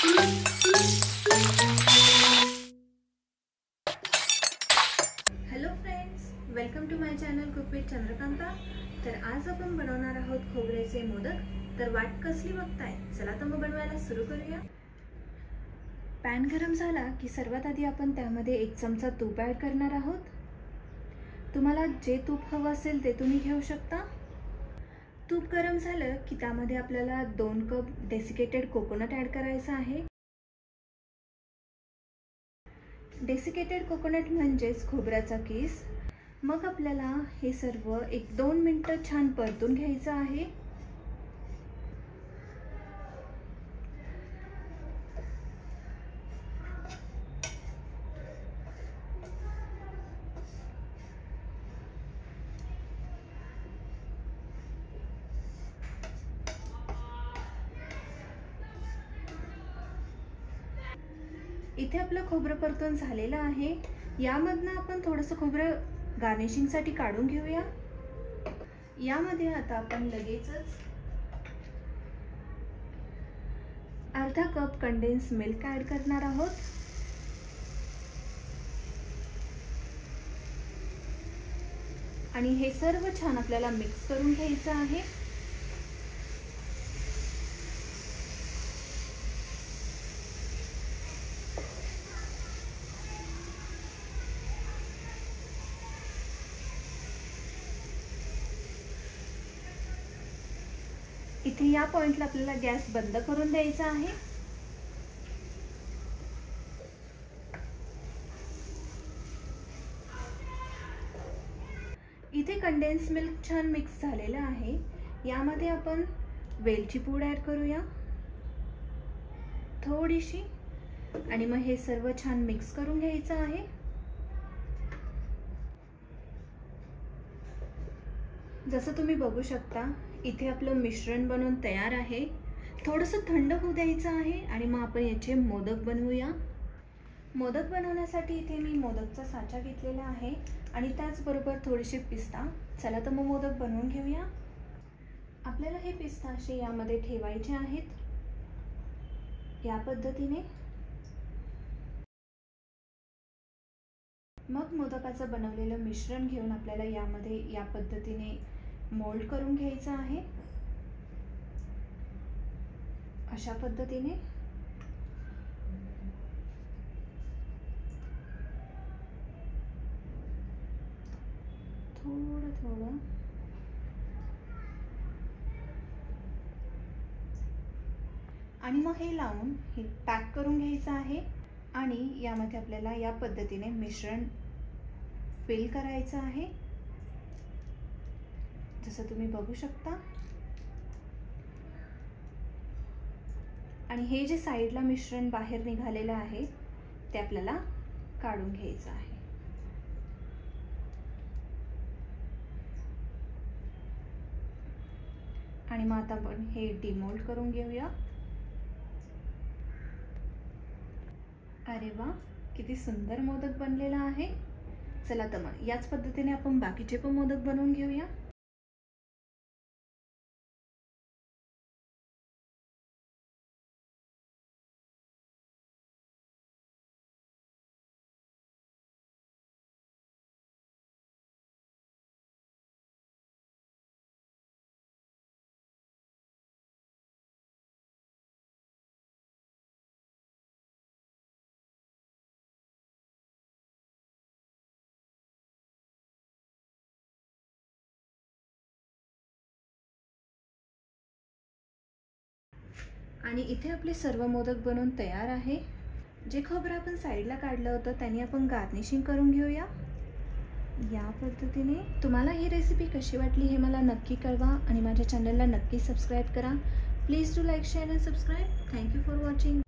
Hello friends, welcome to my channel cook with Chandrakanta. तर आज आपण बनवणार आहोत खोबऱ्याचे मोदक। तर वाट कसली बघताय, चला तर मग बनवायला सुरू करूया। पॅन गरम झाला की सर्वात आधी आपण त्यामध्ये 1 चमचा तूप ॲड करणार आहोत। तुम्हाला जे तूप हवं असेल ते तुम्ही घेऊ शकता। तूप गरम झालं की त्यामध्ये आपल्याला 2 कप डेसिकेटेड कोकोनट ॲड करायचा आहे। डेसिकेटेड कोकोनट म्हणजेच खोबऱ्याचा कीस। मग आपल्याला हे सर्व 1-2 मिनिटं छान परतून घ्यायचं आहे। इथे आपलं खोबरं परतून झालेलं आहे। यामधनं आपण थोडंसं खोबरं गार्निशिंगसाठी काढून घेऊया। यामध्ये आता आपण लगेचच अर्धा कप कंडेन्स मिल्क ॲड करणार आहोत। आणि हे सर्व छान आपल्याला मिक्स करून घ्यायचं आहे। इथे या पॉइंटला आपल्याला गॅस बंद करून द्यायचा आहे। इथे कंडेन्स मिल्क छान मिक्स झालेलं आहे। यामध्ये आपण वेलची पूड ॲड करूया थोडीशी, आणि मग हे सर्व छान मिक्स करून घ्यायचं आहे। जसं तुम्ही बघू शकता इथे आपलं मिश्रण बनवून तयार आहे। थोडंसं थंड होऊ द्यायचं आहे आणि मग आपण याचे मोदक बनवूया। मोदक बनवण्यासाठी इथे मी मोदकचा साचा घेतलेला आहे आणि त्याचबरोबर थोडेसे पिस्ता। चला तर मग मोदक बनवून घेऊया। आपल्याला हे पिस्ता असे यामध्ये ठेवायचे आहेत या पद्धतीने। मग मोदकाचं बनवलेलं मिश्रण घेऊन आपल्याला यामध्ये या पद्धतीने मोल्ड करून घ्यायचं आहे। अशा पद्धतीने थोडं थोडं आणि मग हे लावून हे पॅक करून घ्यायचं आहे। आणि यामध्ये आपल्याला या पद्धतीने मिश्रण फिल करायचं आहे, जसं तुम्ही बघू शकता। आणि हे जे साईडला मिश्रण बाहेर निघालेलं आहे ते आपल्याला काढून घ्यायचं आहे। आणि मग आता आपण हे डिमोल्ड करून घेऊया। अरे वा, किती सुंदर मोदक बनलेला आहे। चला तर मग याच पद्धतीने आपण बाकीचे पण मोदक बनवून घेऊया। आणि इथे आपले सर्व मोदक बनवून तयार आहे। जे खोबरं आपण साईडला काढलं होतं त्याने आपण गार्निशिंग करून घेऊया या पद्धतीने। तुम्हाला ही रेसिपी कशी वाटली हे मला नक्की कळवा आणि माझ्या चॅनलला नक्की सबस्क्राईब करा। Please do like, share and subscribe. Thank you for watching.